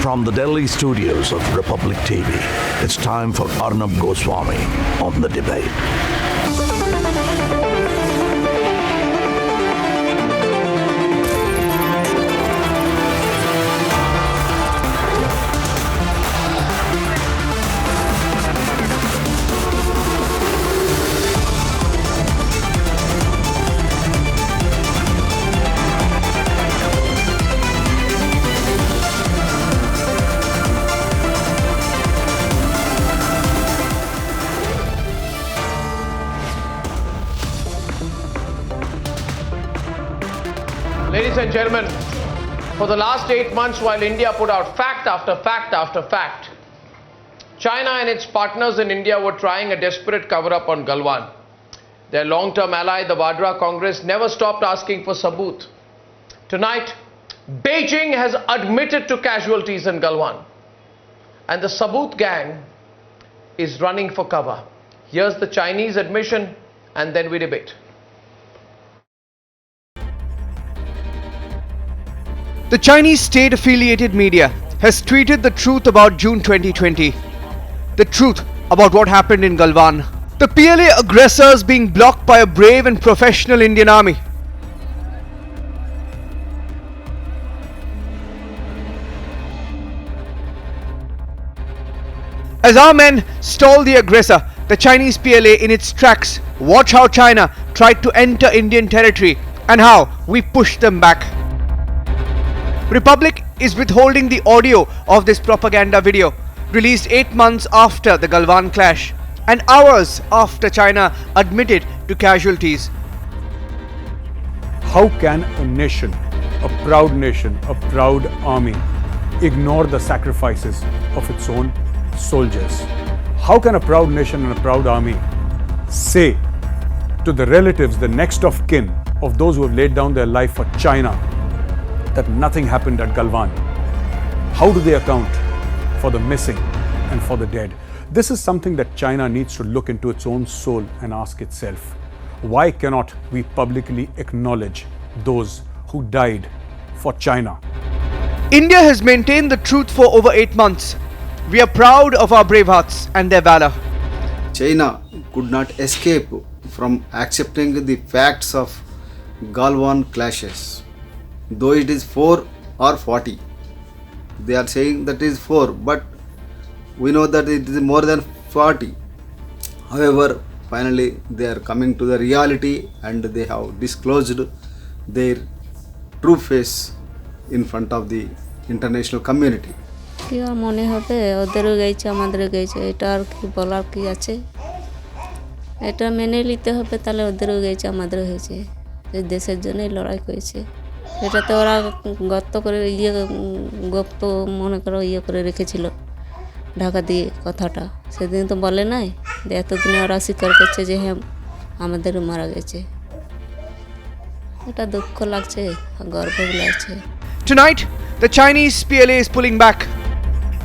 From the Delhi studios of Republic TV, it's time for Arnab Goswami on the debate. Ladies and gentlemen, for the last 8 months, while India put out fact after fact after fact, China and its partners in India were trying a desperate cover-up on Galwan. Their long-term ally, the Vadra Congress, never stopped asking for Saboot. Tonight, Beijing has admitted to casualties in Galwan, and the Saboot gang is running for cover. Here's the Chinese admission, and then we debate. The Chinese state-affiliated media has tweeted the truth about June 2020. The truth about what happened in Galwan. The PLA aggressors being blocked by a brave and professional Indian army. As our men stall the aggressor, the Chinese PLA in its tracks, watch how China tried to enter Indian territory and how we pushed them back. Republic is withholding the audio of this propaganda video, released 8 months after the Galwan clash and hours after China admitted to casualties. How can a nation, a proud army, ignore the sacrifices of its own soldiers? How can a proud nation and a proud army say to the relatives, the next of kin of those who have laid down their life for China, that nothing happened at Galwan? How do they account for the missing and for the dead? This is something that China needs to look into its own soul and ask itself. Why cannot we publicly acknowledge those who died for China? India has maintained the truth for over 8 months. We are proud of our brave hearts and their valor. China could not escape from accepting the facts of Galwan clashes. Though it is 4 or 40, they are saying that is 4, but we know that it is more than 40. However, finally they are coming to the reality and they have disclosed their true face in front of the international community. কি আর মনে হবে ওদেরও গেছে আমাদেরও গেছে এটা আর কি বলার কি আছে এটা মেনে নিতে হবে তাহলে ওদেরও গেছে আমাদেরও হয়েছে এই দেশের জন্যই লড়াই করেছে এটাতে ওরা গর্ত করে গোপ্ত মনে করো করে রেখেছিল ঢাকা দিয়ে কথাটা সেদিন তো বলে নাই এতদিনে ওরা স্বীকার করছে যে হ্যাঁ আমাদেরও মারা গেছে এটা দুঃখ লাগছে গর্ব লাগছে Tonight, the Chinese PLA is pulling back.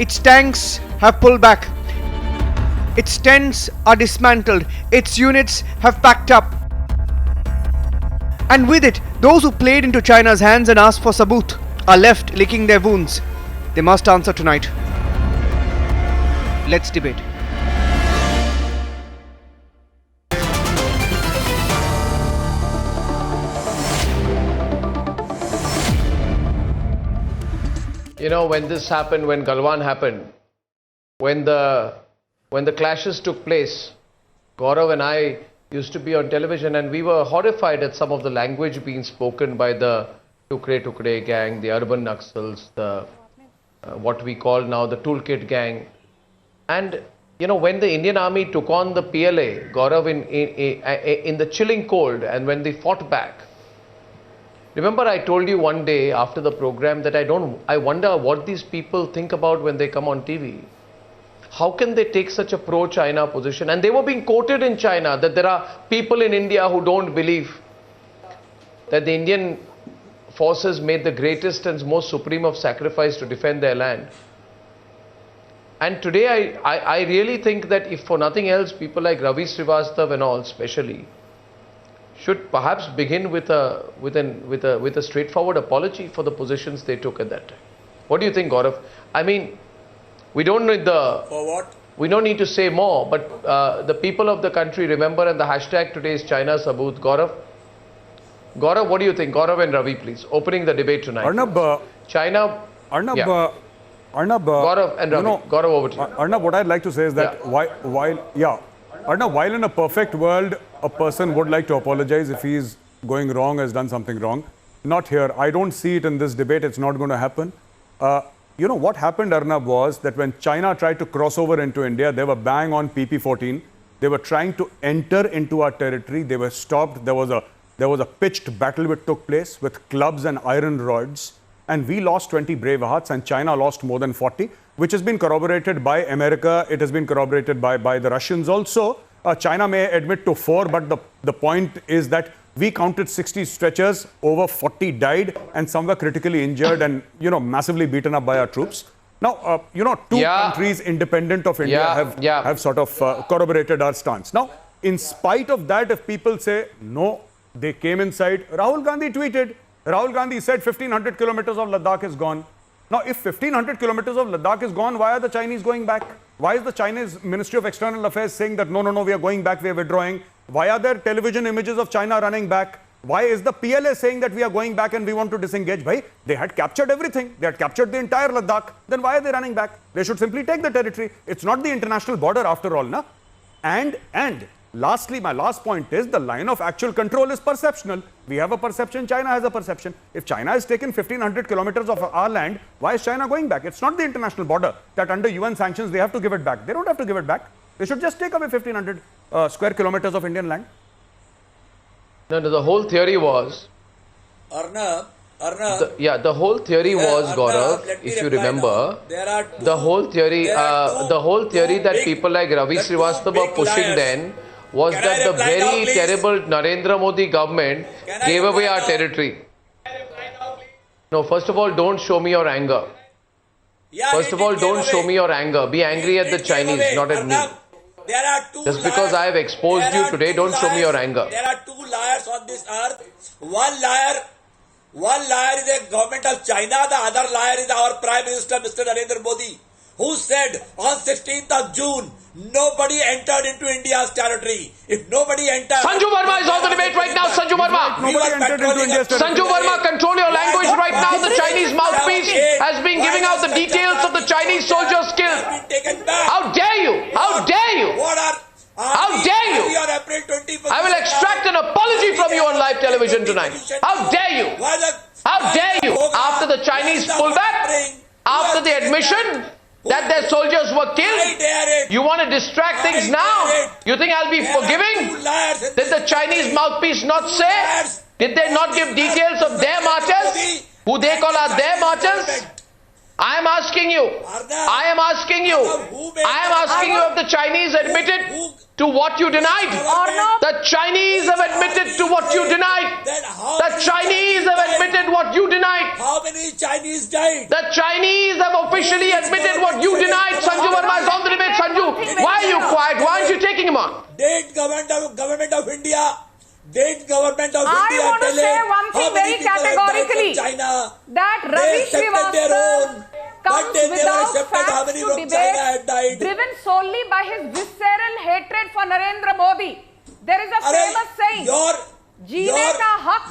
Its tanks have pulled back. Its tents are dismantled. Its units have packed up. And with it, those who played into China's hands and asked for Saboot are left licking their wounds. They must answer tonight. Let's debate. You know, when this happened, when Galwan happened, when the clashes took place, Gaurav and I used to be on television and we were horrified at some of the language being spoken by the Tukre gang, the urban Naxals, the what we call now the toolkit gang. And you know, when the Indian army took on the PLA, Gaurav, in the chilling cold, and when they fought back, remember I told you one day after the program that I wonder what these people think about when they come on TV. How can they take such a pro-China position? And they were being quoted in China that there are people in India who don't believe that the Indian forces made the greatest and most supreme of sacrifice to defend their land. And today I really think that if for nothing else, people like Ravi Srivastav and all especially should perhaps begin with a straightforward apology for the positions they took at that time. What do you think, Gaurav? I mean, we don't need the... For what? We don't need to say more, but the people of the country remember, and the hashtag today is China Saboot. Gaurav, what do you think? Gaurav and Ravi, please. Opening the debate tonight. Arnab, China... Arnab, Yeah. Arnab, Gaurav and Ravi. Gaurav, over to you. Arnab, what I'd like to say is that Arnab, while in a perfect world, a person would like to apologize if he's going wrong, has done something wrong. Not here. I don't see it in this debate. It's not going to happen. What happened, Arnab, was that when China tried to cross over into India, they were bang on PP-14. They were trying to enter into our territory. They were stopped. There was a pitched battle which took place with clubs and iron rods. And we lost 20 brave hearts, and China lost more than 40, which has been corroborated by America. It has been corroborated by the Russians also. China may admit to 4, but the point is that we counted 60 stretchers, over 40 died, and some were critically injured and, massively beaten up by our troops. Now, two countries independent of India have sort of corroborated our stance. Now, in spite of that, if people say, no, they came inside, Rahul Gandhi tweeted, Rahul Gandhi said 1500 kilometers of Ladakh is gone. Now, if 1500 kilometers of Ladakh is gone, why are the Chinese going back? Why is the Chinese Ministry of External Affairs saying that, no, we are going back, we are withdrawing? Why are there television images of China running back? Why is the PLA saying that we are going back and we want to disengage? Bhai, they had captured everything. They had captured the entire Ladakh. Then why are they running back? They should simply take the territory. It's not the international border after all, na? And lastly, my last point is the line of actual control is perceptional. We have a perception, China has a perception. If China has taken 1500 kilometers of our land, why is China going back? It's not the international border that under UN sanctions they have to give it back. They don't have to give it back. They should just take away 1500 square kilometers of Indian land. No, the whole theory was... Arnab, the whole theory was, Gaurav, if you remember, the whole theory that people like Ravi Srivastava were pushing then was that the very terrible Narendra Modi government gave away our territory. No, first of all, don't show me your anger. First of all, don't show me your anger. Be angry at the Chinese, not at me. Just because I have exposed you today, don't show me your anger. There are two liars on this earth. One liar is the government of China. The other liar is our Prime Minister, Mr. Narendra Modi, who said on 16th of June, nobody entered into India's territory. If nobody entered... Sanju Verma is on the debate right now. Sanju Verma. Nobody entered into India's territory. Sanju Verma, control your language right now. The Chinese mouthpiece has been giving out the details of the Chinese soldiers killed. How dare you? How dare you? How dare you? I will extract an apology from you on live television tonight. How dare you? How dare you? After the Chinese pullback, after the admission that their soldiers were killed, you want to distract things now? You think I'll be forgiving? Did the Chinese mouthpiece not say? Did they not give details of their martyrs? Who they call are their martyrs? I am asking you if the Chinese admitted to what you denied. The Chinese have admitted to what you denied. The Chinese have admitted what you denied. How many Chinese died? The Chinese have officially admitted what you denied. Sanju Verma is on the debate. Sanju, why are you quiet? Why aren't you taking him on? Did government of India... I want to say one thing very categorically, that Ravi Srivastava comes without facts to debate, driven solely by his visceral hatred for Narendra Modi. There is a famous saying, जीने का हक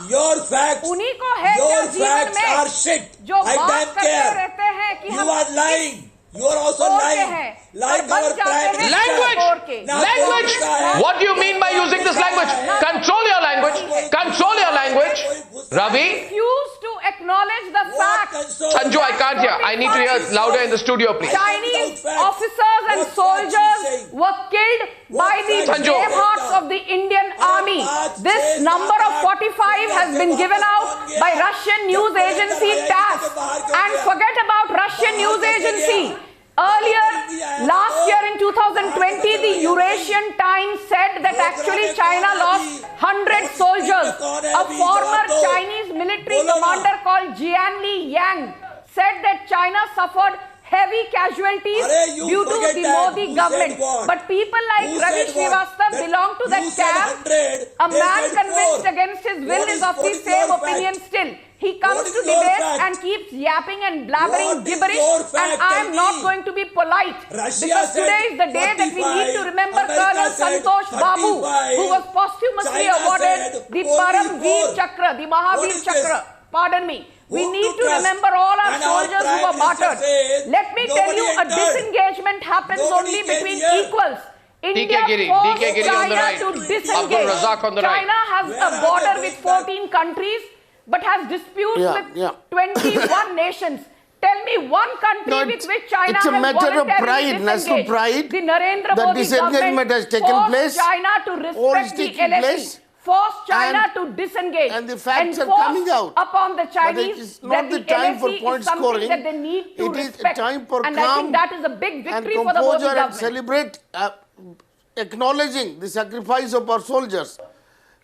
उन्हीं को है क्या जीवन में जो बात करते रहते हैं कि हम You are also lying. Like our prime minister. Language. What do you mean by using this language? Control your language. Control your language. Ravi. Refuse to acknowledge the fact. Sanju, I can't hear. I need to hear louder in the studio, please. Chinese officers and soldiers were killed by the brave hearts of the Indian army. This number of 45 has been given out by Russian news agency TASS. And forget about Russian news agency. Earlier, last year in 2020, the Eurasian Times said that actually China lost 100 soldiers. A former Chinese military commander called Jianli Yang said that China suffered heavy casualties due to the Modi government. But people like Ravi Srivastava belong to that camp. A man convinced against his will is of the same opinion still. He comes to debate fact? and keeps yapping and blabbering What is gibberish, your fact? and I am Tell not me. going to be polite. Russia Because said today is the day that we need to 45, remember America Colonel said Santosh Babu, 35, who was posthumously China awarded said the only Param Veer 4. Chakra, the What Mahavir is Chakra. this? Pardon me. We Whom need to to trust? remember all our And our soldiers who Prime were Minister martyred. says Let me tell nobody you, a entered. disengagement happens Nobody only came between here. equals. India Giri, forced DK Giri on the China right. to Abdul disengage. Razak on the right. China has Where a are they border going with back? 14 countries, but has disputes Yeah, with yeah. 21 nations. Tell me one country No, with which China it's a has matter of voluntarily pride, national disengaged. pride. The Narendra The Modi disengagement government has taken forced place. China to All is respect the taking LSE. place. Forced China And- to disengage. and the facts are forced coming out. upon the But Chinese it is that not the time for LSE point is something scoring. that they need to It is respect. time for and I calm think that is a big and victory for the Modi composure and government. celebrate, acknowledging the sacrifice of our soldiers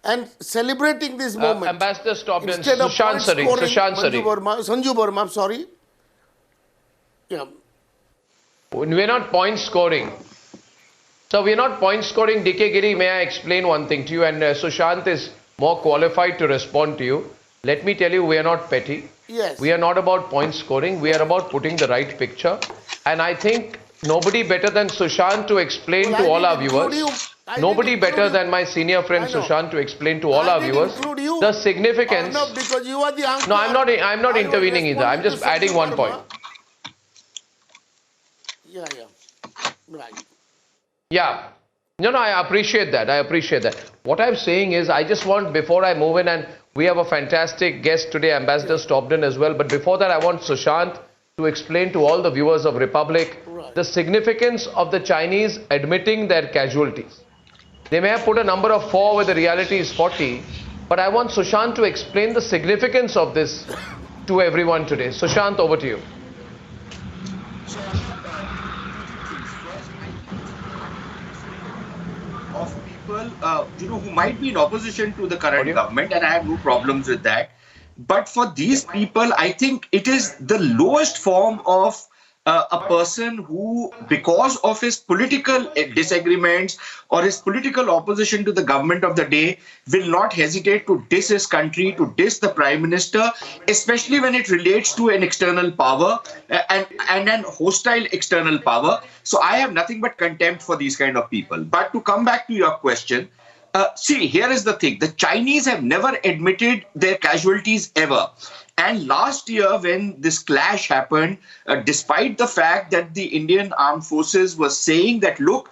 and celebrating this moment. Ambassador stopped in. Instead of Sushant point Sari. scoring, Sushant Sari. Sanju Verma, I'm sorry. Yeah. We're not point scoring. So we're not point scoring. DK Giri, may I explain one thing to you? And Sushant is more qualified to respond to you. Let me tell you, we are not petty. Yes. We are not about point scoring. We are about putting the right picture. And I think nobody better than Sushant to explain Well, to I all our didn't include viewers. you. I Nobody didn't better include than you. my senior friend I know. Sushant to explain to all I our didn't viewers include you. the significance. No, because you are the anchor. No, I'm not I was intervening either. I'm just responding to adding one Sanju point. Verma. Yeah. Right. Yeah. No, I appreciate that. I appreciate that. What I'm saying is, I just want, before I move in, and we have a fantastic guest today, Ambassador stopped in as well. But before that, I want Sushant to explain to all the viewers of Republic the significance of the Chinese admitting their casualties. They may have put a number of 4 where the reality is 40. But I want Sushant to explain the significance of this to everyone today. Sushant, over to you. Of people, who might be in opposition to the current government, and I have no problems with that. But for these people, I think it is the lowest form of a person who, because of his political disagreements or his political opposition to the government of the day, will not hesitate to diss his country, to diss the prime minister, especially when it relates to an external power and an hostile external power. So I have nothing but contempt for these kind of people. But to come back to your question, see, here is the thing. The Chinese have never admitted their casualties ever. And last year, when this clash happened, despite the fact that the Indian armed forces were saying that, look,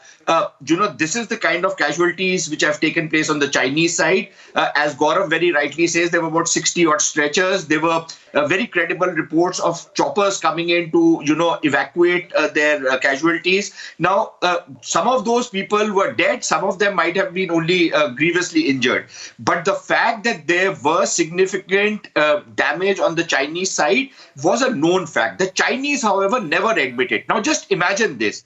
this is the kind of casualties which have taken place on the Chinese side. As Gaurav very rightly says, there were about 60 odd stretchers. There were very credible reports of choppers coming in to, evacuate their casualties. Now, some of those people were dead. Some of them might have been only grievously injured. But the fact that there were significant damage on the Chinese side was a known fact. The Chinese, however, never admitted. Now, just imagine this.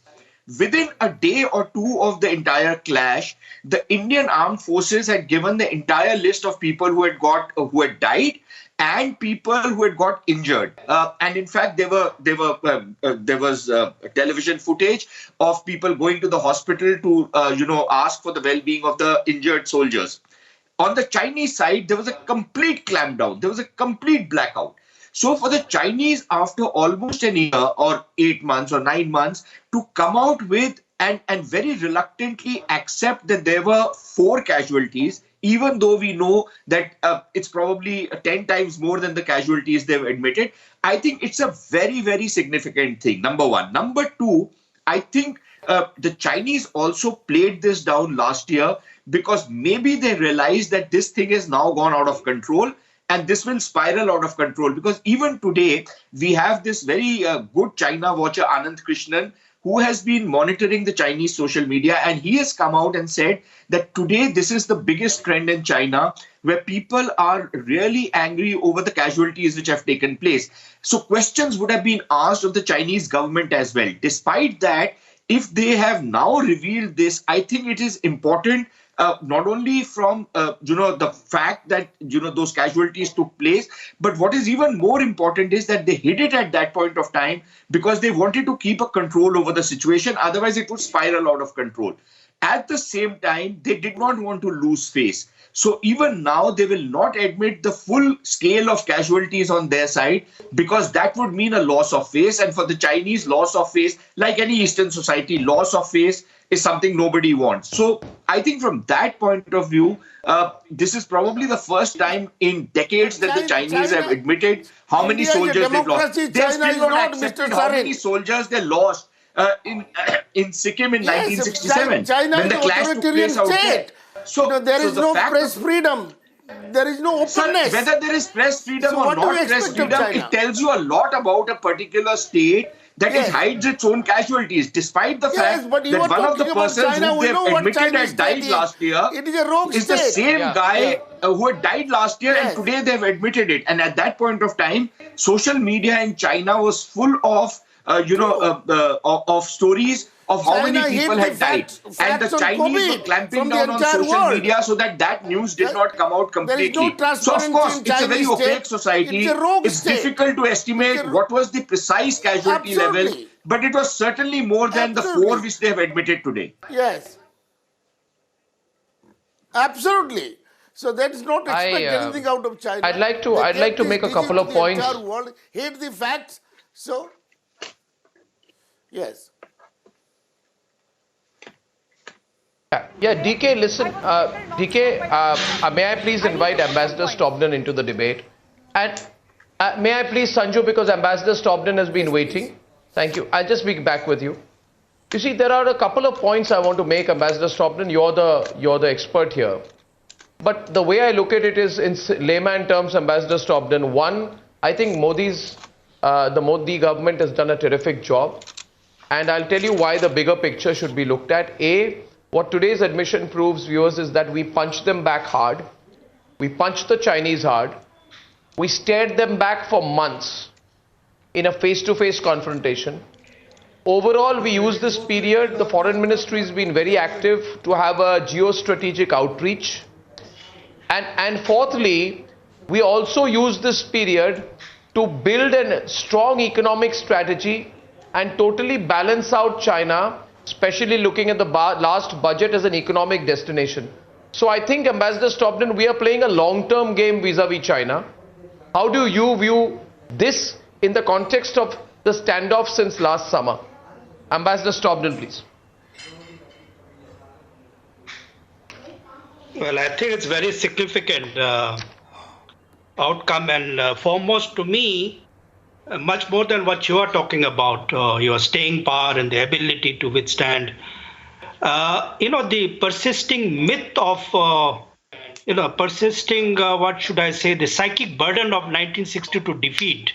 Within a day or two of the entire clash, the Indian armed forces had given the entire list of people who had died and people who had got injured. And in fact, there was television footage of people going to the hospital to ask for the well-being of the injured soldiers. On the Chinese side, there was a complete clampdown. There was a complete blackout. So for the Chinese, after almost a year or 8 months or 9 months, to come out with and very reluctantly accept that there were 4 casualties, even though we know that it's probably 10 times more than the casualties they've admitted, I think it's a very, very significant thing, number one. Number two, I think the Chinese also played this down last year because maybe they realized that this thing has now gone out of control. And this will spiral out of control because even today, we have this very good China watcher, Anand Krishnan, who has been monitoring the Chinese social media. And he has come out and said that today, this is the biggest trend in China where people are really angry over the casualties which have taken place. So questions would have been asked of the Chinese government as well. Despite that, if they have now revealed this, I think it is important not only from the fact that those casualties took place, but what is even more important is that they hid it at that point of time because they wanted to keep a control over the situation. Otherwise, it would spiral out of control. At the same time, they did not want to lose face. So even now, they will not admit the full scale of casualties on their side, because that would mean a loss of face. And for the Chinese, loss of face, like any Eastern society, loss of face is something nobody wants. So I think from that point of view, this is probably the first time in decades that the Chinese have admitted how many soldiers they've lost. They've still not accepted how many soldiers they lost in Sikkim in 1967 when the clash took place out there. So there is no press freedom. There is no openness. Sir, whether there is press freedom or not press freedom, it tells you a lot about a particular state that it hides its own casualties, despite the fact that one of the persons who they have admitted had died last year is the same guy who had died last year, and today they have admitted it. And at that point of time, social media in China was full of of stories of how many people had died. And the Chinese were clamping down on social media so that news did not come out completely. So of course, it's a very opaque society. It's difficult to estimate what was the precise casualty level, but it was certainly more than the 4 which they have admitted today. Yes. Absolutely. So that is not expect anything out of China. I'd like to make a couple of points. The entire world hate the facts. So yes. Yeah, DK, listen. DK, may I please invite Ambassador Stobden into the debate? And may I please, Sanju, because Ambassador Stobden has been waiting. Thank you. I'll just be back with you. You see, there are a couple of points I want to make, Ambassador Stobden. You're the expert here. But the way I look at it is, in layman terms, Ambassador Stobden, one, I think the Modi government has done a terrific job. And I'll tell you why the bigger picture should be looked at. A, what today's admission proves, viewers, is that we punched them back hard. We punched the Chinese hard. We stared them back for months in a face-to-face confrontation. Overall, we use this period, the foreign ministry has been very active to have a geostrategic outreach. And fourthly, we also use this period to build a strong economic strategy and totally balance out China, especially looking at the last budget as an economic destination. So I think, Ambassador Stobden, we are playing a long-term game vis-a-vis China. How do you view this in the context of the standoff since last summer? Ambassador Stobden, please. Well, I think it's very significant outcome, and foremost to me, much more than what you are talking about, your staying power and the ability to withstand. The persisting myth of, what should I say, the psychic burden of 1962 defeat,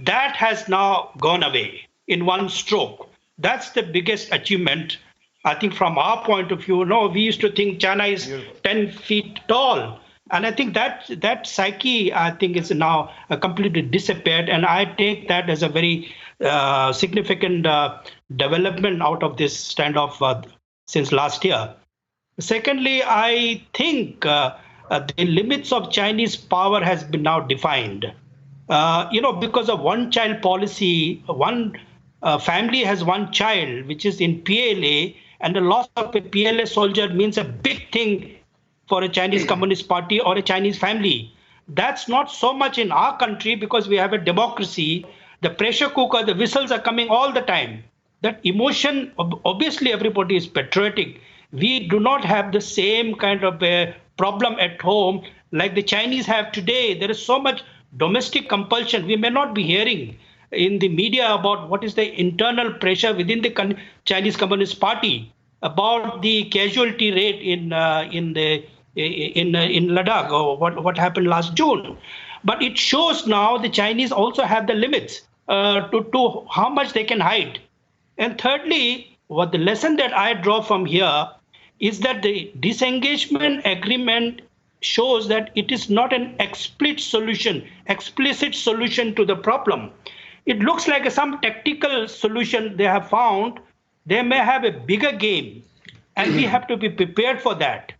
that has now gone away in one stroke. That's the biggest achievement, I think, from our point of view. No, we used to think China is 10 feet tall. And I think that psyche, I think, is now completely disappeared. And I take that as a very significant development out of this standoff since last year. Secondly, I think the limits of Chinese power has been now defined. Because of one-child policy, one family has one child, which is in PLA, and the loss of a PLA soldier means a big thing for a Chinese Communist Party or a Chinese family. That's not so much in our country because we have a democracy. The pressure cooker, the whistles are coming all the time. That emotion, obviously everybody is patriotic. We do not have the same kind of a problem at home like the Chinese have today. There is so much domestic compulsion. We may not be hearing in the media about what is the internal pressure within the Chinese Communist Party about the casualty rate in Ladakh, or what happened last June. But it shows now the Chinese also have the limits to how much they can hide. And thirdly, what the lesson that I draw from here is that the disengagement agreement shows that it is not an explicit solution to the problem. It looks like some tactical solution they have found. They may have a bigger game, and we have to be prepared for that.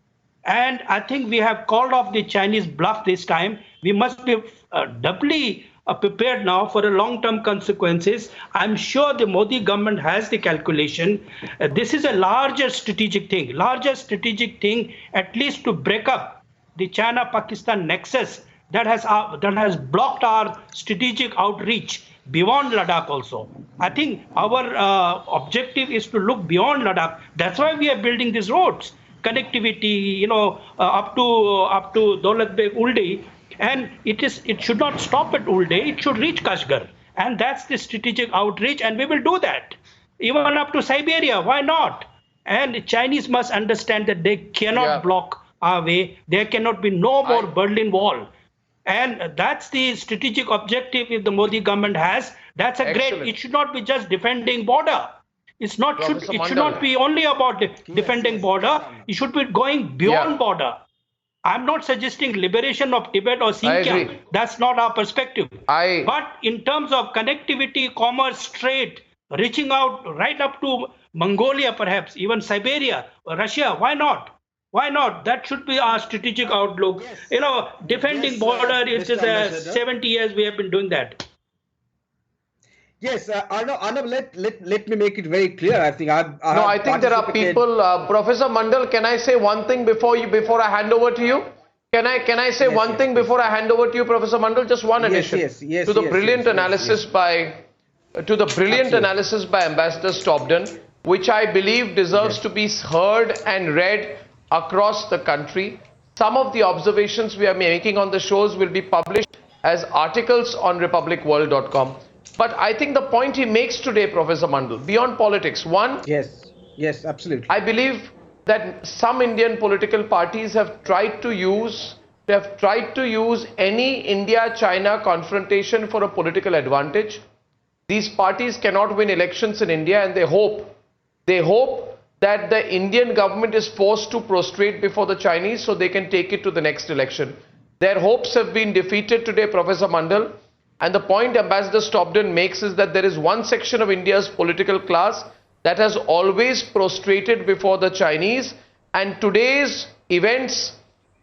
And I think we have called off the Chinese bluff this time. We must be doubly prepared now for the long-term consequences. I'm sure the Modi government has the calculation. This is a larger strategic thing, at least to break up the China-Pakistan nexus that has blocked our strategic outreach beyond Ladakh also. I think our objective is to look beyond Ladakh. That's why we are building these roads, connectivity, up to Daulat Beg Uldi, and it should not stop at Uldi. It should reach Kashgar, and that's the strategic outreach, and we will do that. Even up to Siberia, why not? And the Chinese must understand that they cannot block our way. There cannot be no more Berlin Wall. And that's the strategic objective if the Modi government has. That's a great, it should not be just defending border. It should not be only about defending border. It should be going beyond border. I'm not suggesting liberation of Tibet or Xinjiang. That's not our perspective. But in terms of connectivity, commerce, trade, reaching out right up to Mongolia, perhaps, even Siberia, Russia, why not? Why not? That should be our strategic outlook. Defending border is just 70 years we have been doing that. Yes, Arnav, let me make it very clear. I think I think there are people. Professor Mandal, can I say one thing before I hand over to you? Can I say one thing before I hand over to you, Professor Mandal? Just one addition to the brilliant analysis by Ambassador Stobden, which I believe deserves to be heard and read across the country. Some of the observations we are making on the shows will be published as articles on republicworld.com. But I think the point he makes today, Professor Mandal, beyond politics, one, yes, absolutely. I believe that some Indian political parties have tried to use any India-China confrontation for a political advantage. These parties cannot win elections in India, and they hope that the Indian government is forced to prostrate before the Chinese so they can take it to the next election. Their hopes have been defeated today, Professor Mandal. And the point Ambassador Stobden makes is that there is one section of India's political class that has always prostrated before the Chinese, and today's events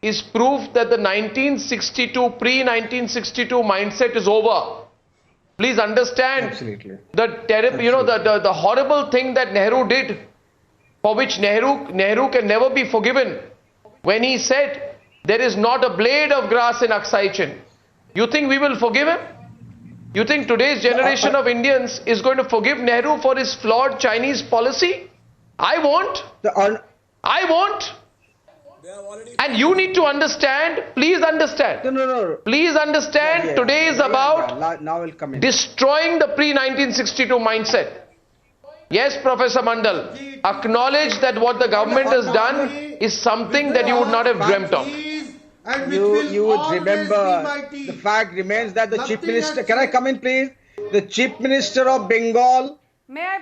is proof that the pre-1962 mindset is over. Please understand the horrible thing that Nehru did, for which Nehru can never be forgiven, when he said, there is not a blade of grass in Aksai Chin. You think we will forgive him? You think today's generation of Indians is going to forgive Nehru for his flawed Chinese policy? I won't. I won't. And you need to understand, please understand. No. Please understand, today is about destroying the pre-1962 mindset. Yes, Professor Mandal, acknowledge that what the government has done is something that you would not have dreamt of. And you would remember, the fact remains that the Chief Minister, can I come in please? The Chief Minister of Bengal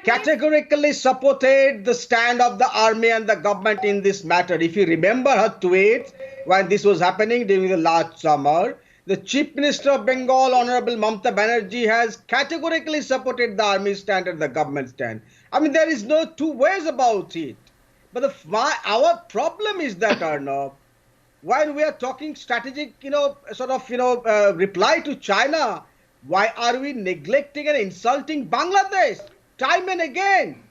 categorically supported the stand of the army and the government in this matter. If you remember her tweets when this was happening during the last summer, the Chief Minister of Bengal, Honorable Mamata Banerjee, has categorically supported the army stand and the government stand. I mean, there is no two ways about it. But our problem is that, Arnav, while we are talking strategic, reply to China, why are we neglecting and insulting Bangladesh time and again?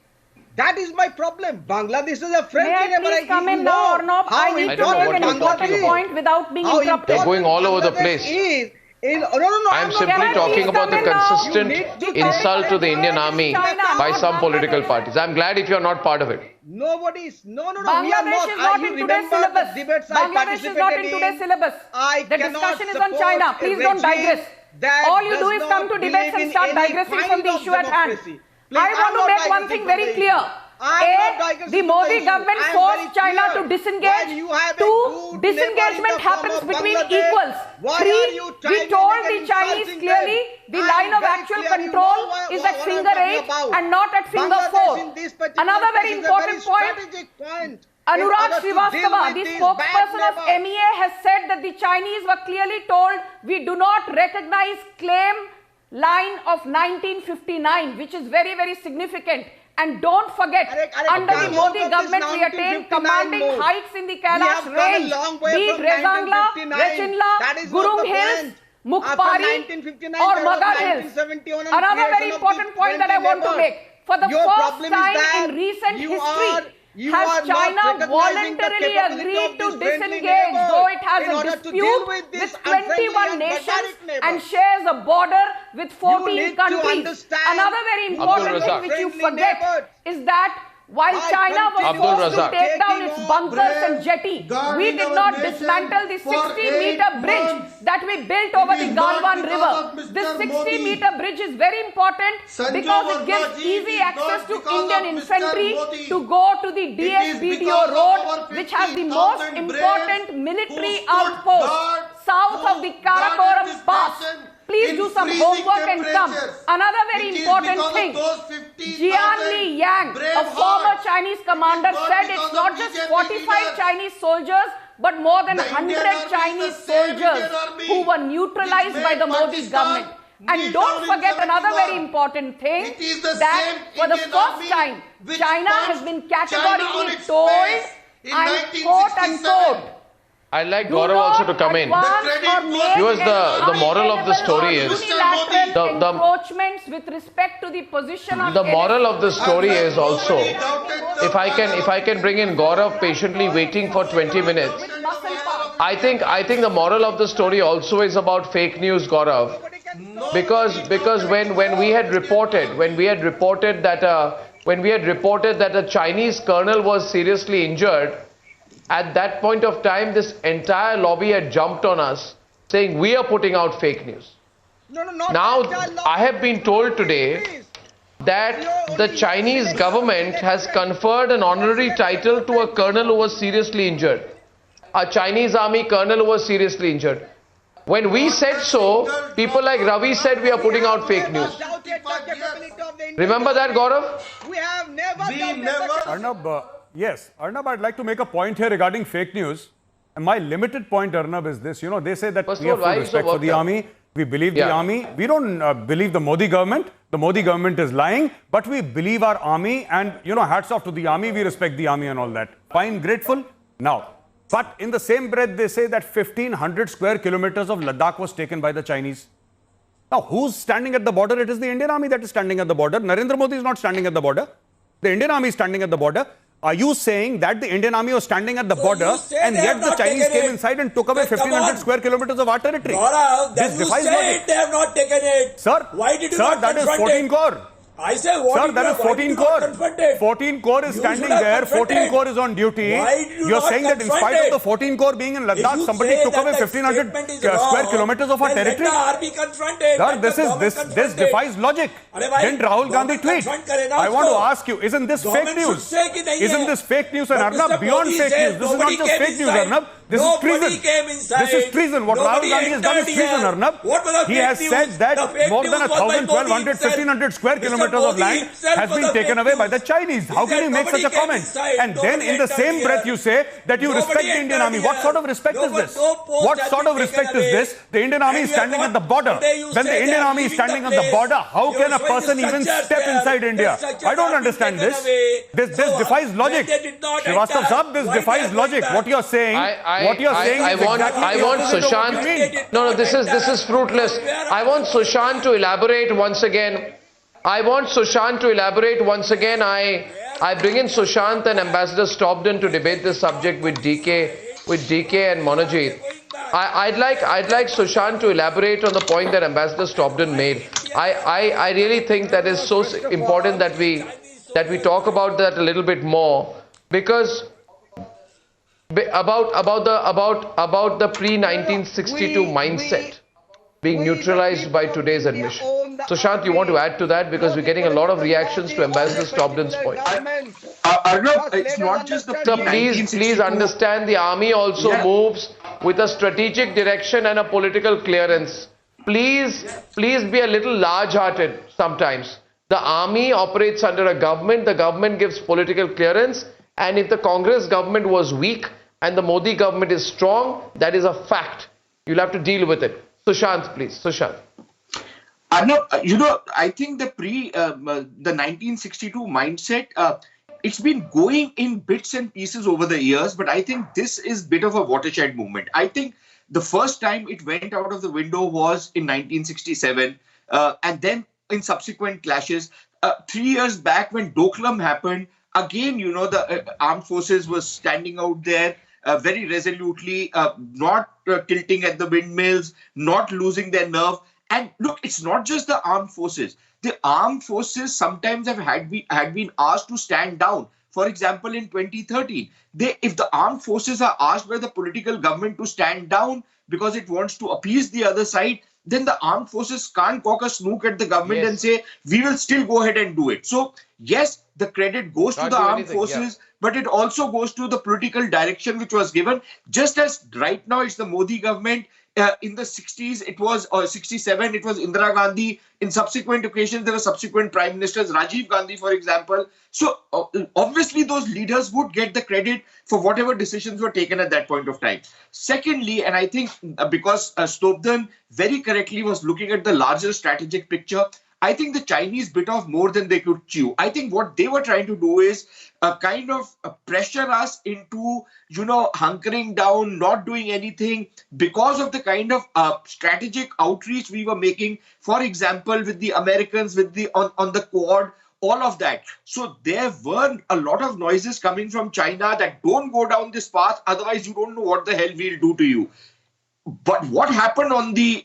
That is my problem. Bangladesh is a friendly neighbor. May I please come in now, Arnav? I need to make an important point without being interrupted. They're going all over the place. I'm simply talking about the consistent insult to the Indian army by some political parties. I'm glad if you're not part of it. Nobody's. No. Bangladesh is not in today's syllabus. Bangladesh is not in today's syllabus. The discussion is on China. Please don't digress. All you do is come to debates and start digressing from the issue at hand. I want to make one thing very clear. A, the Modi government forced China to disengage. Two, disengagement happens between equals. Three, we told the Chinese clearly the line of actual control is at finger 8 and not at finger 4. Another very important point. Anurag Srivastava, the spokesperson of MEA, has said that the Chinese were clearly told we do not recognize claim line of 1959, which is very, very significant. And don't forget, under the Modi government, we attained commanding heights in the Kailash range, be it Rezangla, Rechinla, Gurung Hills, Mukpari or Magar Hills. Another very important point that I want to make. For the first time in recent history, You has are not China recognizing the voluntarily capability agreed of to this friendly disengage, neighbor though it has in a order to dispute deal with this with 21 unfriendly and nations barbaric neighbor? and shares a border with 14 need to countries? understand Another very important Abdul thing Razak. which you Friendly forget neighbors. is that while My China was country forced to Razak. take down its Taking bunkers brave, and jetty, we guarding did our not nation dismantle the for 60-meter 8 bridge months. that we built over It the is not Galwan because River. of Mr. This Modi. 60-meter bridge is very important Sanjay because it gives Verma ji, easy it is access not to because Indian of Mr. infantry Modi. to go to the is DSBDO because of road, our which has the 50,000 most braves important who military stood outpost guard, south of who the guarded Karakoram this Pass. nation Please in do some freezing homework and come. temperatures. Another very It is important because of thing. those 50,000 Jian Yang, brave a former hearts. Chinese commander, It is not said because it's of not just BJP 45 leaders. Chinese soldiers, but more than The Indian 100 army is Chinese the same soldiers Indian army who were neutralized which by the made Modi Pakistan government. And kneel don't down in forget another 71. very important thing, It is the that same for the Indian first army time, which China has punched been China on categorically its told, face in and 1967. quote unquote, I'd like do Gaurav also to not come in. advance The credit or goes- make Viewers, the an moral of the story untenable or is- unilateral The- encroachments with respect to the position of The moral of the story is also, Nobody doubted the if I can bring in Gaurav patiently waiting for 20 minutes. muscle power. I think the moral of the story also is about fake news, Gaurav. Because when we had reported that a Chinese colonel was seriously injured, at that point of time this entire lobby had jumped on us saying we are putting out fake news. No, not Now that law. I have been told today Please. that the Chinese government has conferred an honorary title to a colonel who was seriously injured. A Chinese army colonel who was seriously injured. When we said so, people like Ravi said we are putting out fake news. Doubted the capability of the Indian Remember that, government. Gaurav? We have never We doubted never- the Arnab, yes, Arnab, I'd like to make a point here regarding fake news. And my limited point, Arnab, is this. You know, they say that First we of have all, full why is the respect for work the done? army. We believe the Yeah. army. We don't believe the Modi government. The Modi government is lying. But we believe our army. And, you know, hats off to the army. We respect the army and all that. Fine, grateful. Now, but in the same breath, they say that 1,500 square kilometers of Ladakh was taken by the Chinese. Now, who's standing at the border? It is the Indian army that is standing at the border. Narendra Modi is not standing at the border. The Indian army is standing at the border. Are you saying that the Indian army was standing at the border you say and they yet have the not Chinese taken came it? inside and took away Then come 1,500 on. square kilometers of our territory? Gaurav, then This you defies said logic. they have not taken it. Sir, Why did you sir, not that is confront 14 it? core. I say, what Sir, did that you, is why 14 did you not core. confront it? 14 core is You standing should have there. 14 confronted. core is on duty. Why did you You're not saying that in spite confront of the it? 14 core being in If Ladakh, you somebody say took that away that 1,500 statement is square wrong, kilometers of our then territory. Let the army confront it. Sir, Let the this government confront this it. defies logic. Arey bhai, Didn't Rahul Gandhi government tweet? confront करे ना I want to उसको. ask you, isn't this fake Government should news? say कि नहीं Isn't है. this fake news? And But Arnab, Mr. beyond Modi fake says news, this is not nobody just came fake news, inside. Arnab. This is Nobody treason. came inside. This is treason. What Rahul Nobody Gandhi has done is entered treason, here. Arnab. What was the He fake has news? said that The fake more than news was by 1,000, Modi 1,200, himself. 1,500 square Mr. kilometers of Modi land himself has was been the taken fake away by news. the Chinese. How He can said you make such a nobody came comment? inside. And then Nobody in the entered same here. breath you say that you Nobody respect the Indian entered army. What here. sort of respect No is this? post What has sort been of respect taken is away. this? The Indian army And is you have standing got- at the border. Today you When say the they Indian are army is leaving the standing at the place. border, how You can are a showing person the even structures step there. inside The India? structures I don't are being understand taken this. away. This So, defies when logic. they did not Srivastava enter, Saab, this why they defies are logic. going What you're saying, what you're saying is exactly I the want opposite of what you Sushant. mean. No, this is fruitless. I want Sushant to elaborate once again. I bring in Sushant and Ambassador Stobden to debate this subject with DK and Monojit. I'd like Sushant to elaborate on the point that Ambassador Stobden made. I really think that is so important that we talk about that a little bit more, because about the pre-1962 mindset being neutralized by today's admission. Sushant, you want to add to that, because we're getting a lot of reactions to Ambassador Stobden's point. Arnab, it's not just the Sir, please understand, the army also moves with a strategic direction and a political clearance. Please be a little large-hearted sometimes. The army operates under a government, the government gives political clearance, and if the Congress government was weak and the Modi government is strong, that is a fact. You'll have to deal with it. Sushant, please. Sushant. Arnab, I think the 1962 mindset, it's been going in bits and pieces over the years, but I think this is a bit of a watershed movement. I think the first time it went out of the window was in 1967, and then in subsequent clashes. 3 years back when Doklam happened, again, the armed forces was standing out there very resolutely, not tilting at the windmills, not losing their nerve. And look, it's not just the armed forces. The armed forces sometimes had been asked to stand down. For example, in 2013, if the armed forces are asked by the political government to stand down because it wants to appease the other side, then the armed forces can't cock a snook at the government and say, we will still go ahead and do it. So, yes, the credit goes to the armed forces, but it also goes to the political direction which was given. Just as right now it's the Modi government, in the 60s, it was, or 67, it was Indira Gandhi. In subsequent occasions, there were subsequent prime ministers, Rajiv Gandhi, for example. So obviously, those leaders would get the credit for whatever decisions were taken at that point of time. Secondly, and I think because Stobden very correctly was looking at the larger strategic picture, I think the Chinese bit off more than they could chew. I think what they were trying to do is kind of pressure us into, hunkering down, not doing anything because of the kind of strategic outreach we were making. For example, with the Americans, with the on the Quad, all of that. So there were a lot of noises coming from China that don't go down this path. Otherwise, you don't know what the hell we'll do to you. But what happened on the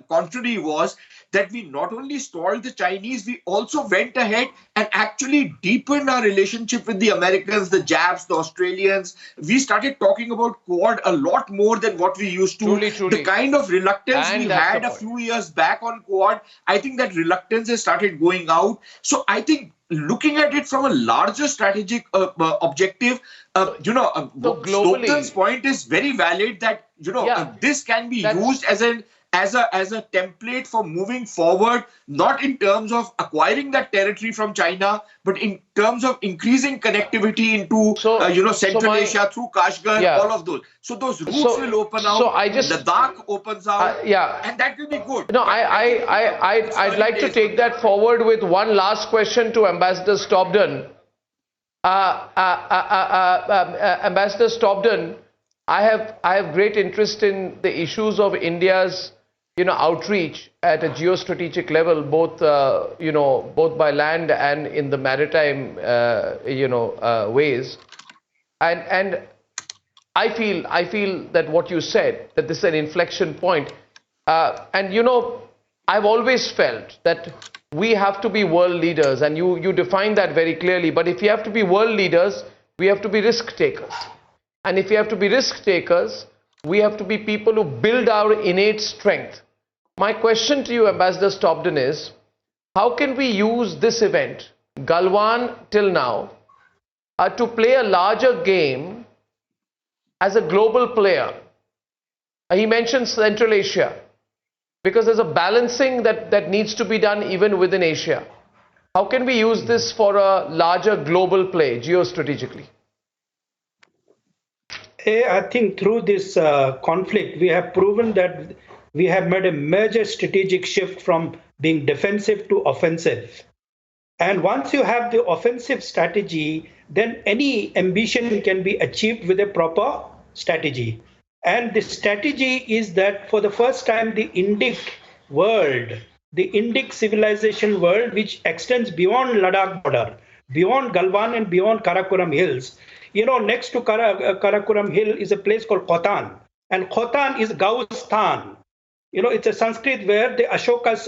contrary was that we not only stalled the Chinese, we also went ahead and actually deepened our relationship with the Americans, the Japs, the Australians. We started talking about Quad a lot more than what we used to. Truly. The kind of reluctance we had a few years back on Quad, I think that reluctance has started going out. So I think looking at it from a larger strategic objective, Stobden's point is very valid that, this can be used as a template for moving forward, not in terms of acquiring that territory from China, but in terms of increasing connectivity into Central Asia through Kashgar, all of those. So those routes will open out. Ladakh opens out, and that will be good. No, I'd like to take that forward with one last question to Ambassador Stobden. Ambassador Stobden, I have great interest in the issues of India's outreach at a geostrategic level, both both by land and in the maritime ways, and I feel that what you said, that this is an inflection point, and I've always felt that we have to be world leaders, and you define that very clearly. But if you have to be world leaders, we have to be risk takers, and if you have to be risk takers, we have to be people who build our innate strength. My question to you, Ambassador Stobden, is how can we use this event, Galwan till now, to play a larger game as a global player? He mentioned Central Asia, because there's a balancing that needs to be done even within Asia. How can we use this for a larger global play, geostrategically? I think through this conflict, we have proven that we have made a major strategic shift from being defensive to offensive. And once you have the offensive strategy, then any ambition can be achieved with a proper strategy. And the strategy is that for the first time, the Indic world, the Indic civilization world, which extends beyond Ladakh border, beyond Galwan and beyond Karakoram Hills. Next to Karakoram Hill is a place called Khotan. And Khotan is Gaustan. It's a Sanskrit where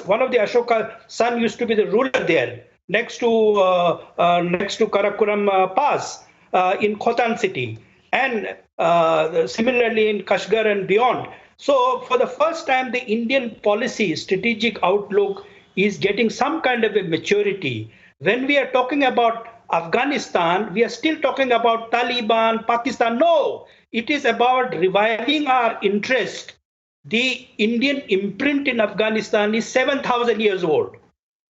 one of the Ashoka's son used to be the ruler there, next to Karakoram Pass in Khotan city. And similarly in Kashgar and beyond. So for the first time, the Indian policy strategic outlook is getting some kind of a maturity. When we are talking about Afghanistan, we are still talking about Taliban, Pakistan. No, it is about reviving our interest. The Indian imprint in Afghanistan is 7,000 years old.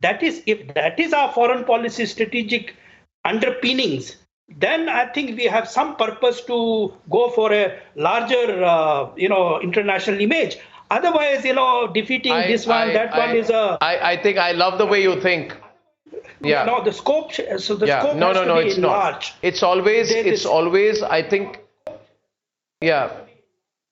If that is our foreign policy strategic underpinnings, then I think we have some purpose to go for a larger, international image. Otherwise, defeating that one is a... I think I love the way you think. Yeah. No, the scope. So the scope no, has to be it's enlarged. Not. It's always. I think. Yeah,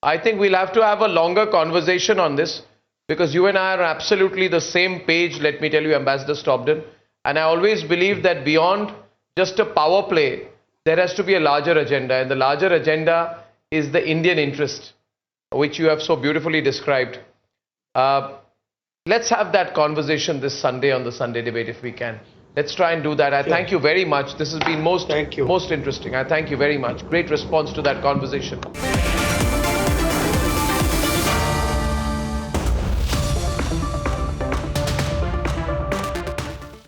I think we'll have to have a longer conversation on this, because you and I are absolutely the same page. Let me tell you, Ambassador Stobden, and I always believe that beyond just a power play. There has to be a larger agenda, and the larger agenda is the Indian interest, which you have so beautifully described. Let's have that conversation this Sunday on the Sunday debate if we can. Let's try and do that. I thank you very much. This has been most interesting. I thank you very much. Great response to that conversation.